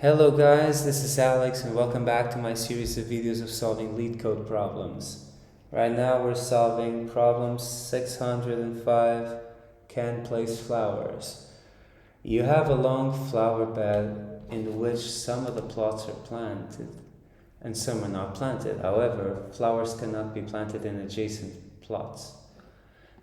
Hello guys, this is Alex and welcome back to my series of videos of solving LeetCode problems. Right now we're solving problem 605, can place flowers. You have a long flower bed in which some of the plots are planted and some are not planted. However, flowers cannot be planted in adjacent plots.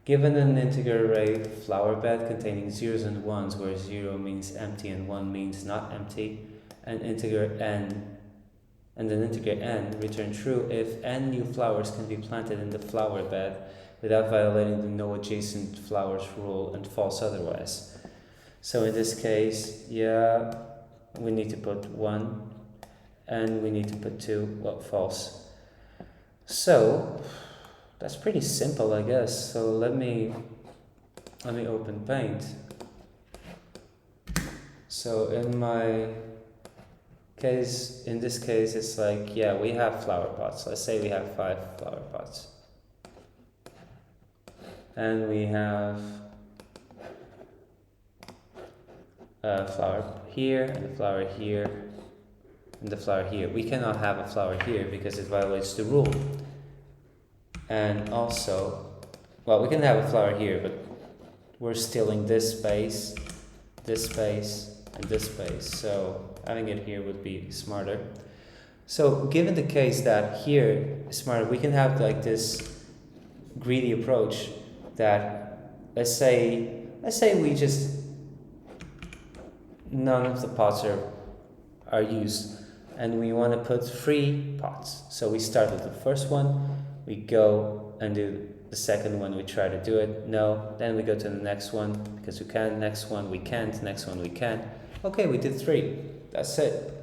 Given an integer array flower bed containing zeros and ones where 0 means empty and 1 means not empty, and integer n and an integer n return true if n new flowers can be planted in the flower bed without violating the no adjacent flowers rule and false otherwise. So in this case, we need to put 1 and we need to put 2, well, false. So that's pretty simple, I guess. So let me open Paint. So in this case, it's like, we have flower pots. Let's say we have 5 flower pots. And we have a flower here, and a flower here, and the flower here. We cannot have a flower here because it violates the rule. And also, we can have a flower here, but we're stealing this space, and this space. So having it here would be smarter. So given the case that here is smarter, we can have like this greedy approach that let's say we just none of the pots are used and we want to put 3 pots. So we start with the first one, we go and do the second one, we try to do it, no, then we go to the next one because we can, next one we can't, next one we can. Okay, we did 3. That's it.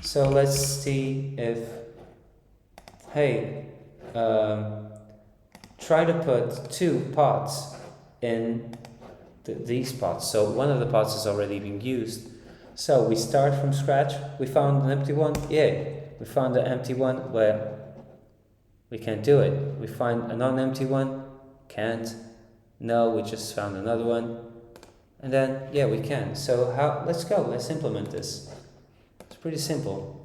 So let's see if, try to put 2 pots in these pots. So one of the pots is already being used. So we start from scratch. We found an empty one. Yay. We found an empty one. Well, we can't do it. We find a non-empty one. Can't. No, we just found another one. And then, we can. So let's go. Let's implement this. It's pretty simple.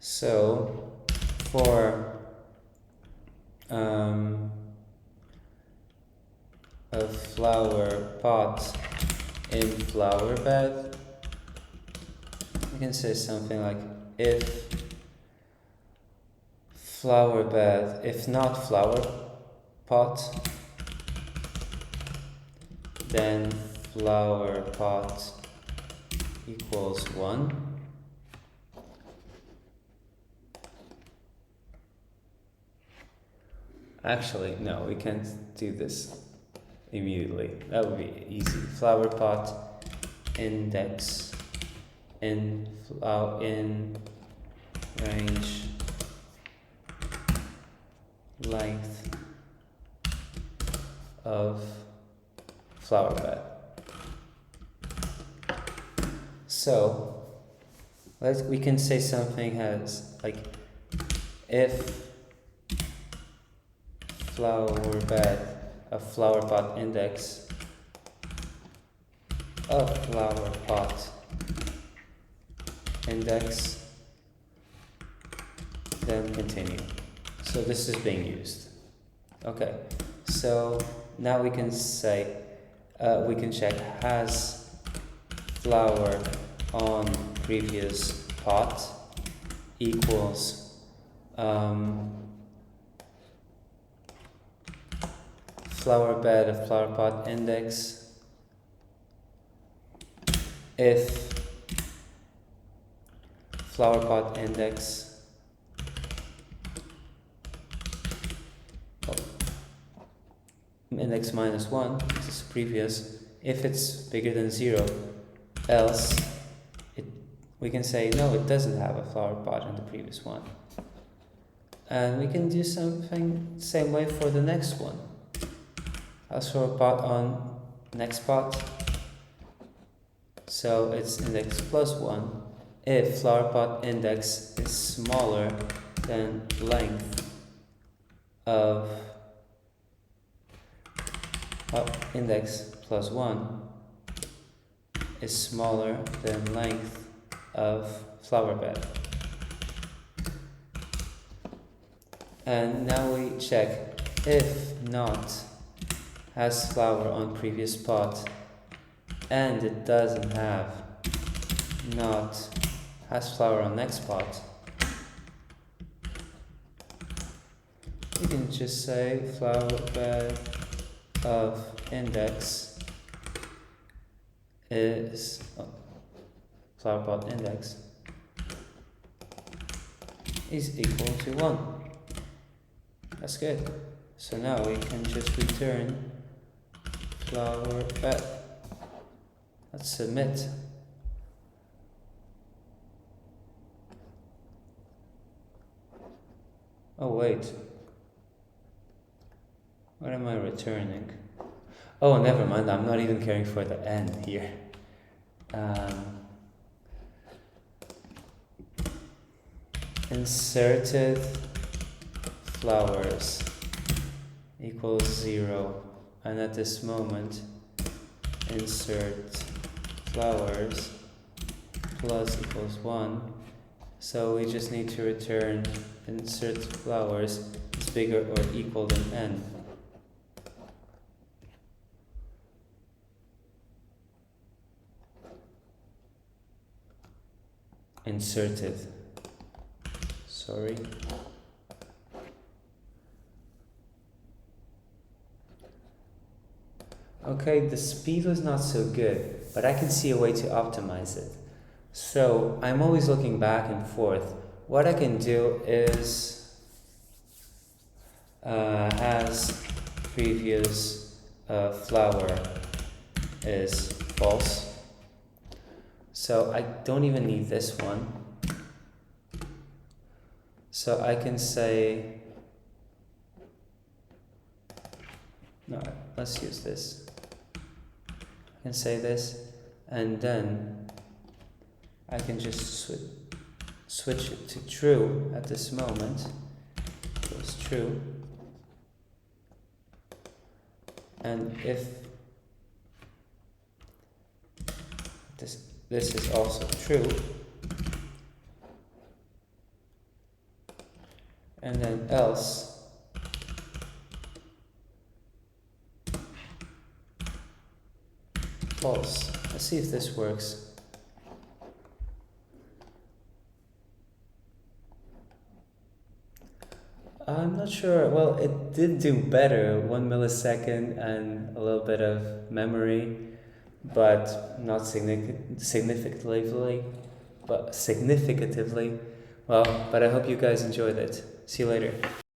So for a flower pot in flower bed, we can say something like if flower bed, if not flower pot, then flower pot equals 1. Actually, no, we can't do this immediately. That would be easy. Flower pot index in range length of flower bed. So we can say something as like if flower bed, a flower pot index, a flower pot index, then continue. So this is being used. Okay, so now we can say, we can check has flower on previous pot equals flower bed of flower pot index if flower pot index index minus 1, this is previous, if it's bigger than 0, else we can say no, it doesn't have a flower pot in the previous one. And we can do something same way for the next one. I'll throw a pot on next pot. So it's index plus 1 if flower pot index is smaller than length of index plus 1 is smaller than length of flower bed. And now we check if not has flower on previous pot and it doesn't have not has flower on next pot. We can just say flower bed of index is flower pot index is equal to 1. That's good. So now we can just return flower bed. Let's submit. Oh wait, what am I returning? Oh, never mind, I'm not even caring for the n here. Inserted flowers equals 0, and at this moment insert flowers plus equals 1, so we just need to return insert flowers is bigger or equal than n. Inserted, sorry. Okay, the speed was not so good, but I can see a way to optimize it. So I'm always looking back and forth. What I can do is as previous flower is false. So I don't even need this one. So I can say, no, let's use this. I can say this, and then I can just switch it to true at this moment. So it's true. And if this is also true, and then else false. Let's see if this works. I'm not sure. Well, it did do better, 1 millisecond and a little bit of memory, but not significantly. Well, but I hope you guys enjoyed it. See you later.